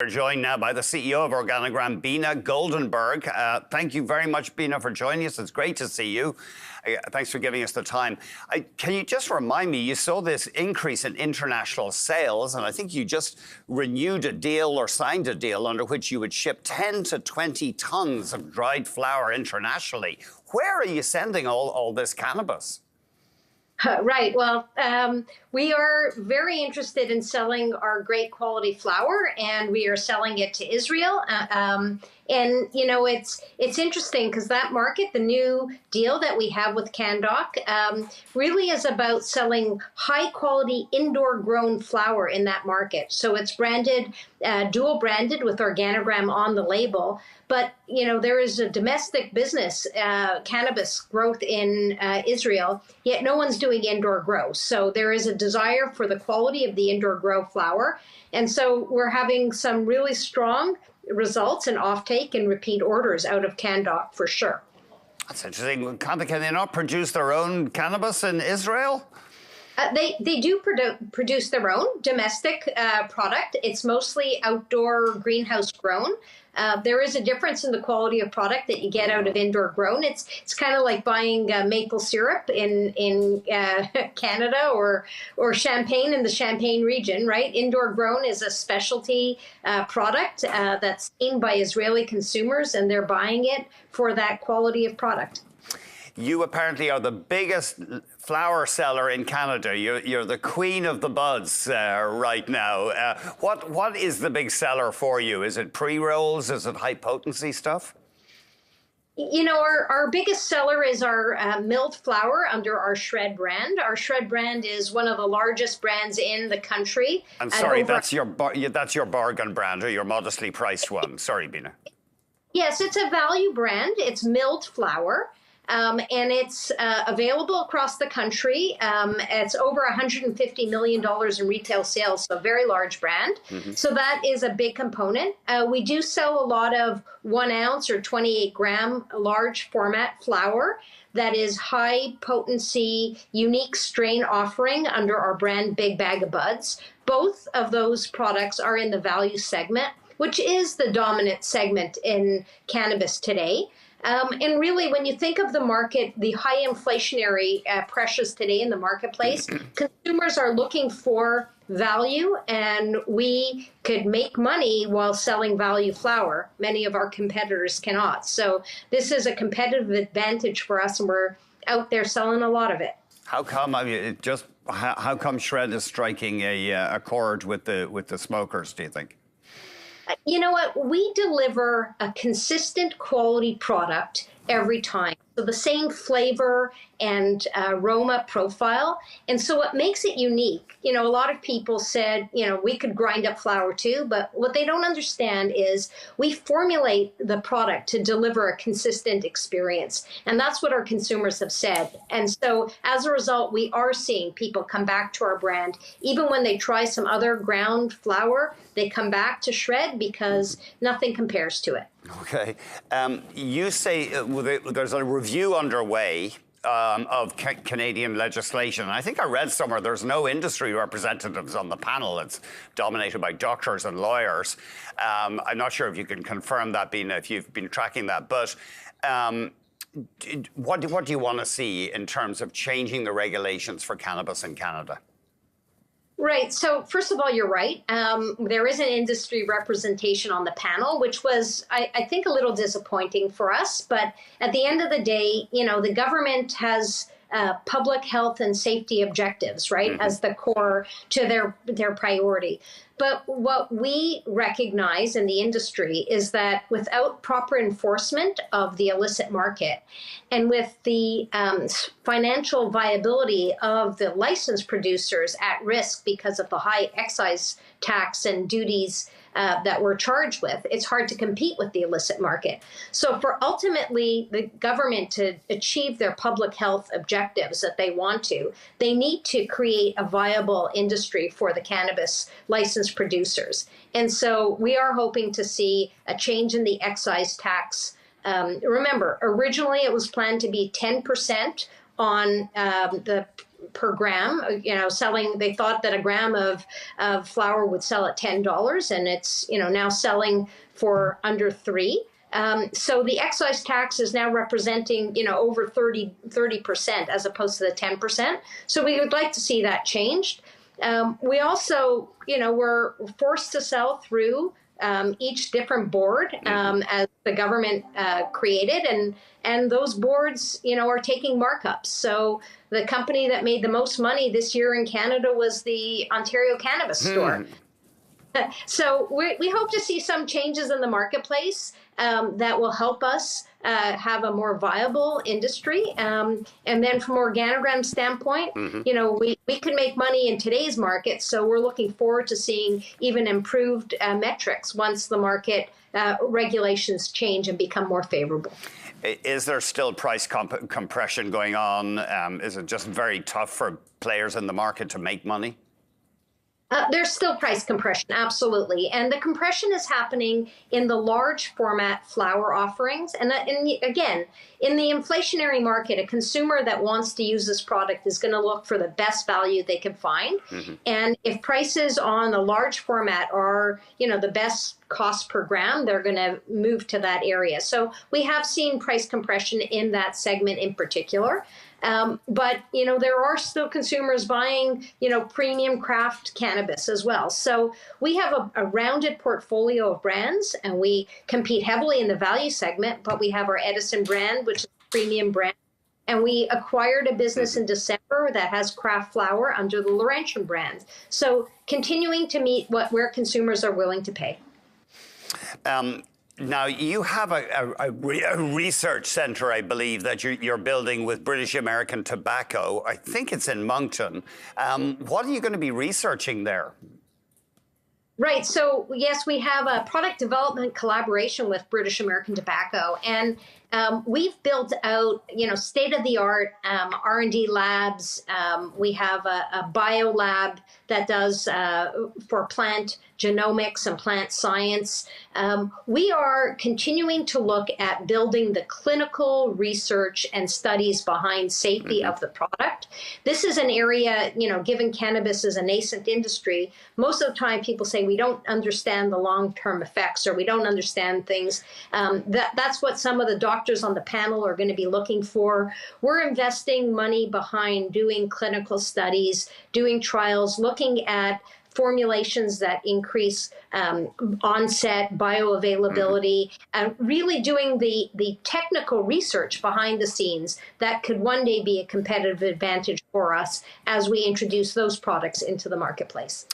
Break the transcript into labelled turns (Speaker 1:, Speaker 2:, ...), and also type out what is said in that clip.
Speaker 1: We're joined now by the CEO of Organigram, Beena Goldenberg. Thank you very much, Beena, for joining us. It's great to see you. Thanks for giving us the time. Can you just remind me, you saw this increase in international sales, and I think you just renewed a deal or signed a deal under which you would ship 10 to 20 tons of dried flower internationally. Where are you sending all this cannabis?
Speaker 2: Right. Well, we are very interested in selling our great quality flower, and we are selling it to Israel. And, you know, it's interesting because that market, the new deal that we have with Candoc, really is about selling high quality indoor grown flower in that market. So it's branded, dual branded with Organigram on the label. But, you know, there is a domestic business, cannabis growth in Israel, yet no one's doing indoor grow. So there is a desire for the quality of the indoor grow flower. And so we're having some really strong results and offtake and repeat orders out of Candoc for sure.
Speaker 1: That's interesting. Can they not produce their own cannabis in Israel?
Speaker 2: They do produce their own domestic product. It's mostly outdoor greenhouse grown. There is a difference in the quality of product that you get out of indoor grown. It's kind of like buying maple syrup in Canada or champagne in the Champagne region, right? Indoor grown is a specialty product that's seen by Israeli consumers, and they're buying it for that quality of product.
Speaker 1: You apparently are the biggest flower seller in Canada. You're the queen of the buds right now. What is the big seller for you? Is it pre-rolls? Is it high potency stuff?
Speaker 2: You know, our biggest seller is our milled flower under our Shred brand. Our Shred brand is one of the largest brands in the country.
Speaker 1: I'm sorry, that's your bargain brand, or your modestly priced one. Sorry, Beena.
Speaker 2: Yes, it's a value brand. It's milled flower. And it's available across the country. It's over $150 million in retail sales, so a very large brand. Mm-hmm. So that is a big component. We do sell a lot of 1 ounce or 28 gram large format flower that is high potency, unique strain offering under our brand Big Bag of Buds. Both of those products are in the value segment, which is the dominant segment in cannabis today. And really, when you think of the market, the high inflationary pressures today in the marketplace, consumers are looking for value, and we could make money while selling value flower. Many of our competitors cannot. So this is a competitive advantage for us, and we're out there selling a lot of it.
Speaker 1: How come? I mean, how come Shred is striking a chord with the smokers, do you think?
Speaker 2: You know what? We deliver a consistent quality product every time. So the same flavor and aroma profile. And so what makes it unique, you know, a lot of people said, you know, we could grind up flour too, but what they don't understand is we formulate the product to deliver a consistent experience. And that's what our consumers have said. And so as a result, we are seeing people come back to our brand. Even when they try some other ground flour, they come back to Shred because nothing compares to it.
Speaker 1: Okay. You say there's a review underway of Canadian legislation. And I think I read somewhere there's no industry representatives on the panel. It's dominated by doctors and lawyers. I'm not sure if you can confirm that, Beena, if you've been tracking that. But what do you want to see in terms of changing the regulations for cannabis in Canada?
Speaker 2: Right. So first of all, you're right. There is an industry representation on the panel, which was, I think, a little disappointing for us. But at the end of the day, you know, the government has public health and safety objectives, right, mm-hmm. as the core to their priority. But what we recognize in the industry is that without proper enforcement of the illicit market and with the financial viability of the licensed producers at risk because of the high excise tax and duties that we're charged with, it's hard to compete with the illicit market. So for ultimately the government to achieve their public health objectives that they want to, they need to create a viable industry for the cannabis licensed producers. And so we are hoping to see a change in the excise tax. Remember, originally it was planned to be 10% on the per gram, they thought that a gram of flower would sell at $10, and it's, now selling for under $3. So the excise tax is now representing, over 30% as opposed to the 10%. So we would like to see that changed. We also, were forced to sell through each different board as the government created, and those boards, are taking markups. So the company that made the most money this year in Canada was the Ontario Cannabis store. So we hope to see some changes in the marketplace that will help us have a more viable industry. And then from Organigram's standpoint, we can make money in today's market. So we're looking forward to seeing even improved metrics once the market regulations change and become more favorable.
Speaker 1: Is there still price compression going on? Is it just very tough for players in the market to make money?
Speaker 2: There's still price compression, absolutely. And the compression is happening in the large format flower offerings. And again, in the inflationary market, a consumer that wants to use this product is going to look for the best value they can find. And if prices on the large format are, the best cost per gram, they're going to move to that area. So we have seen price compression in that segment in particular. But, there are still consumers buying, premium craft cannabis as well. So we have a rounded portfolio of brands, and we compete heavily in the value segment, but we have our Edison brand, which is a premium brand. And we acquired a business in December that has craft flower under the Laurentian brand. So continuing to meet where consumers are willing to pay.
Speaker 1: Now, you have a research centre, I believe, that you're building with British American Tobacco. I think it's in Moncton. What are you going to be researching there?
Speaker 2: Right. So, yes, we have a product development collaboration with British American Tobacco. And we've built out, state-of-the-art R&D labs. We have a bio lab that does for plant genomics and plant science. We are continuing to look at building the clinical research and studies behind safety of the product. This is an area, given cannabis is a nascent industry, most of the time people say we don't understand the long-term effects, or we don't understand things. That's what some of the doctors on the panel are going to be looking for. We're investing money behind doing clinical studies, doing trials, looking at formulations that increase onset, bioavailability, and really doing the technical research behind the scenes that could one day be a competitive advantage for us as we introduce those products into the marketplace.